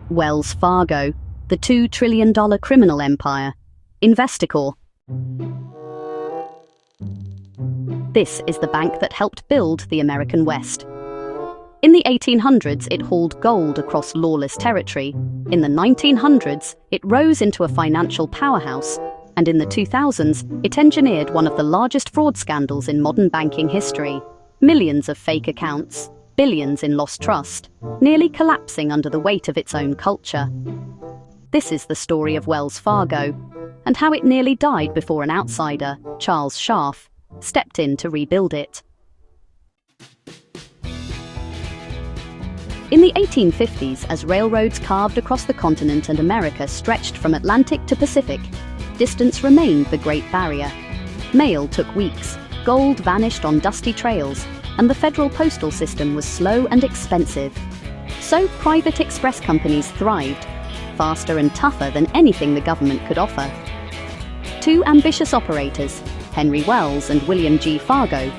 Wells Fargo, the $2 trillion criminal empire. Investicore. This is the bank that helped build the American West. In the 1800s, it hauled gold across lawless territory. In the 1900s, it rose into a financial powerhouse. And in the 2000s, it engineered one of the largest fraud scandals in modern banking history. Millions of fake accounts, billions in lost trust, nearly collapsing under the weight of its own culture. This is the story of Wells Fargo, and how it nearly died before an outsider, Charles Scharf, stepped in to rebuild it. In the 1850s, as railroads carved across the continent and America stretched from Atlantic to Pacific, distance remained the Great Barrier. Mail took weeks, gold vanished on dusty trails, and the federal postal system was slow and expensive. So private express companies thrived, faster and tougher than anything the government could offer. Two ambitious operators, Henry Wells and William G. Fargo,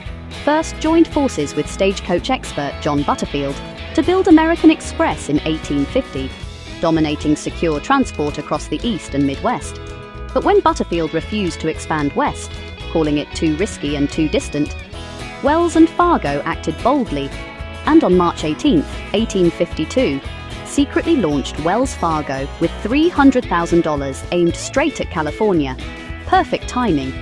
first joined forces with stagecoach expert John Butterfield to build American Express in 1850, dominating secure transport across the East and Midwest. But when Butterfield refused to expand west, calling it too risky and too distant, Wells and Fargo acted boldly, and on March 18, 1852, secretly launched Wells Fargo with $300,000 aimed straight at California. Perfect timing,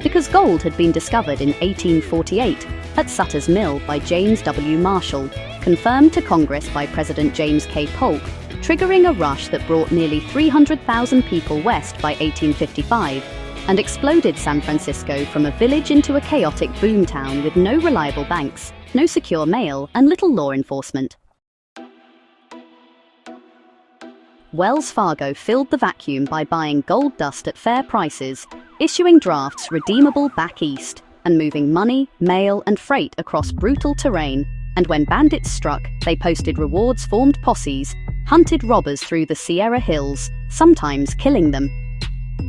because gold had been discovered in 1848 at Sutter's Mill by James W. Marshall, confirmed to Congress by President James K. Polk, triggering a rush that brought nearly 300,000 people west by 1855 and exploded San Francisco from a village into a chaotic boomtown with no reliable banks, no secure mail, and little law enforcement. Wells Fargo filled the vacuum by buying gold dust at fair prices, issuing drafts redeemable back east, and moving money, mail, and freight across brutal terrain. And when bandits struck, they posted rewards, formed posses, hunted robbers through the Sierra Hills, sometimes killing them,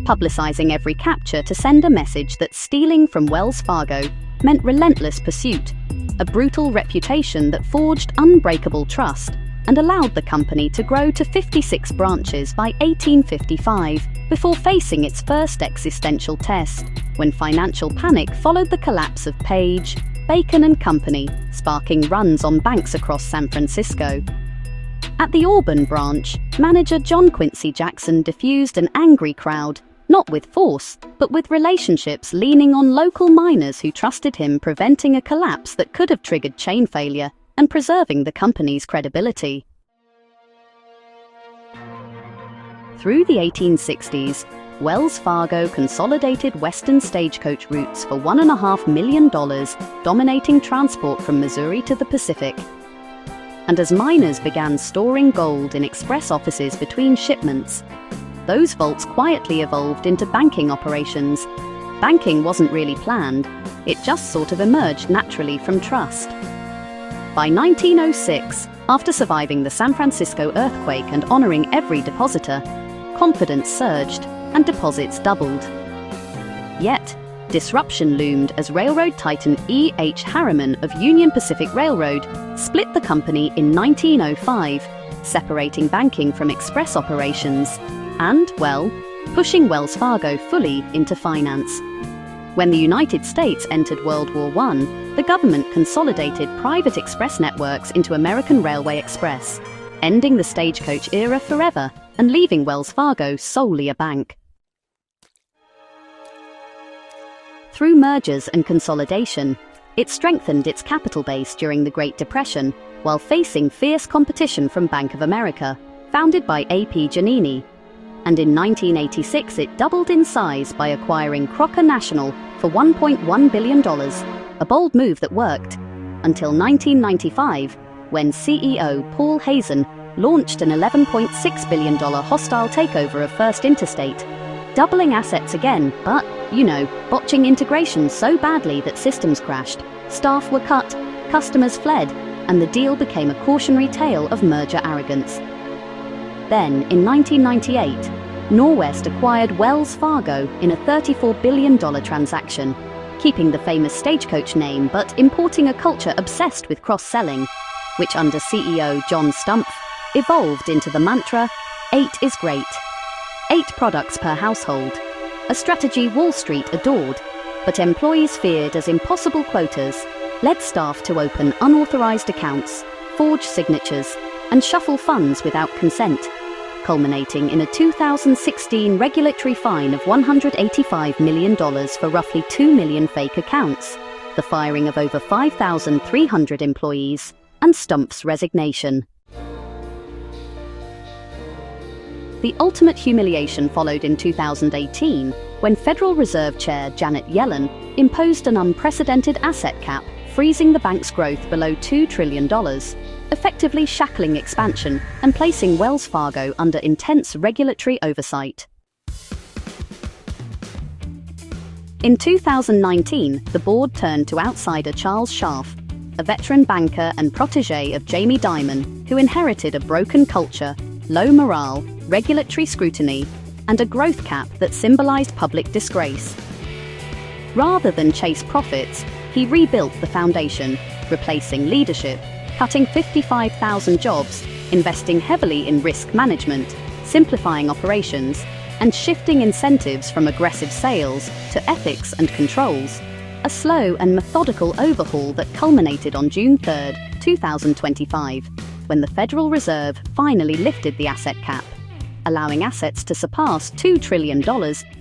publicizing every capture to send a message that stealing from Wells Fargo meant relentless pursuit, a brutal reputation that forged unbreakable trust and allowed the company to grow to 56 branches by 1855, before facing its first existential test, when financial panic followed the collapse of Page, Bacon and Company, sparking runs on banks across San Francisco. At the Auburn branch, manager John Quincy Jackson diffused an angry crowd, not with force, but with relationships, leaning on local miners who trusted him, preventing a collapse that could have triggered chain failure and preserving the company's credibility. Through the 1860s, Wells Fargo consolidated western stagecoach routes for $1.5 million, dominating transport from Missouri to the Pacific. And as miners began storing gold in express offices between shipments, those vaults quietly evolved into banking operations. Banking wasn't really planned, it just sort of emerged naturally from trust. By 1906, after surviving the San Francisco earthquake and honoring every depositor, confidence surged and deposits doubled. Yet, disruption loomed as railroad titan E. H. Harriman of Union Pacific Railroad split the company in 1905, separating banking from express operations and, well, pushing Wells Fargo fully into finance. When the United States entered World War I, the government consolidated private express networks into American Railway Express, ending the stagecoach era forever and leaving Wells Fargo solely a bank. Through mergers and consolidation, it strengthened its capital base during the Great Depression while facing fierce competition from Bank of America, founded by A.P. Giannini. And in 1986 it doubled in size by acquiring Crocker National for $1.1 billion, a bold move that worked, until 1995, when CEO Paul Hazen launched an $11.6 billion hostile takeover of First Interstate, doubling assets again, but, botching integration so badly that systems crashed, staff were cut, customers fled, and the deal became a cautionary tale of merger arrogance. Then, in 1998, Norwest acquired Wells Fargo in a $34 billion transaction, keeping the famous stagecoach name but importing a culture obsessed with cross-selling, which under CEO John Stumpf evolved into the mantra, 8 is great. 8 products per household, a strategy Wall Street adored, but employees feared as impossible quotas led staff to open unauthorized accounts, forge signatures, and shuffle funds without consent, culminating in a 2016 regulatory fine of $185 million for roughly 2 million fake accounts, the firing of over 5,300 employees, and Stumpf's resignation. The ultimate humiliation followed in 2018 when Federal Reserve Chair Janet Yellen imposed an unprecedented asset cap, freezing the bank's growth below $2 trillion, effectively shackling expansion and placing Wells Fargo under intense regulatory oversight. In 2019, the board turned to outsider Charles Scharf, a veteran banker and protégé of Jamie Dimon, who inherited a broken culture, low morale, regulatory scrutiny, and a growth cap that symbolized public disgrace. Rather than chase profits, he rebuilt the foundation, replacing leadership, cutting 55,000 jobs, investing heavily in risk management, simplifying operations, and shifting incentives from aggressive sales to ethics and controls, a slow and methodical overhaul that culminated on June 3, 2025, when the Federal Reserve finally lifted the asset cap, allowing assets to surpass $2 trillion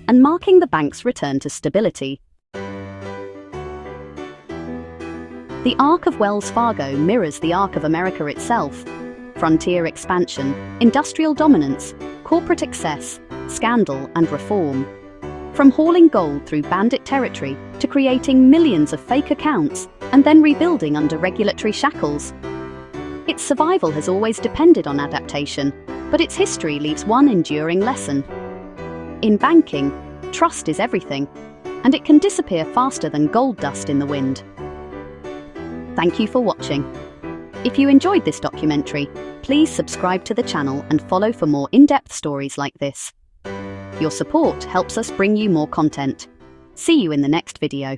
and marking the bank's return to stability. The arc of Wells Fargo mirrors the arc of America itself: frontier expansion, industrial dominance, corporate excess, scandal, and reform. From hauling gold through bandit territory to creating millions of fake accounts and then rebuilding under regulatory shackles. Its survival has always depended on adaptation, but its history leaves one enduring lesson. In banking, trust is everything, and it can disappear faster than gold dust in the wind. Thank you for watching. If you enjoyed this documentary, please subscribe to the channel and follow for more in-depth stories like this. Your support helps us bring you more content. See you in the next video.